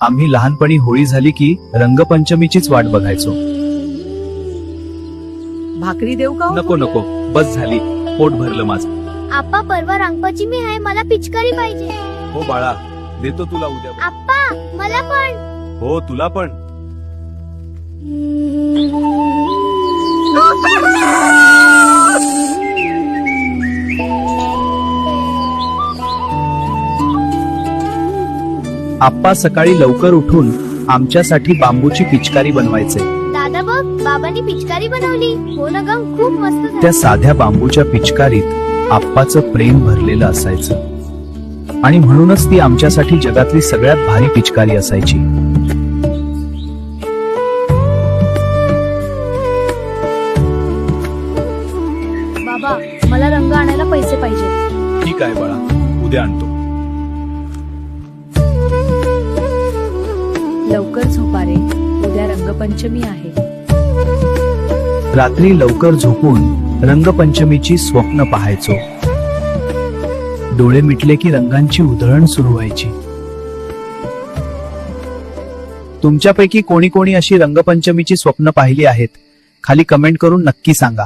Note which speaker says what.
Speaker 1: आम्ही लहानपणी होळी झाली की रंगपंचमीचीच वाट बघायचो.
Speaker 2: भाकरी देऊ का?
Speaker 1: नको नको, बस झाली, पोट भरलं माझं.
Speaker 3: आप्पा परवा रंगपंचमी आहे, मला पिचकारी पाहिजे.
Speaker 1: हो बाळा, देतो तुला उद्या.
Speaker 3: आप्पा मला पण.
Speaker 1: हो तुला पण. आप्पा सकाळी लवकर उठून आमच्यासाठी बांबूची पिचकारी बनवायचे.
Speaker 3: दादा बघ, बाबांनी पिचकारी बनवली. हो ना ग, खूप मस्त झाली.
Speaker 1: त्या साध्या बांबूच्या पिचकारीत आप्पाचं प्रेम भरलेलं असायचं आणि म्हणूनच ती आमच्यासाठी जगातली सगळ्यात भारी पिचकारी असायची.
Speaker 3: बाबा मला रंग आणायला पैसे पाहिजे.
Speaker 1: ठीक आहे बाळा, उद्या आणतो.
Speaker 2: लवकर झोपा रे, उद्या रंगपंचमी आहे.
Speaker 1: रात्री लवकर झोपून रंगपंचमीची स्वप्न पाहायचो. डोळे मिटले की रंगांची उधळण सुरू व्हायची. तुमच्यापैकी कोणी कोणी अशी रंगपंचमीची स्वप्न पाहिली आहेत? खाली कमेंट करून नक्की सांगा.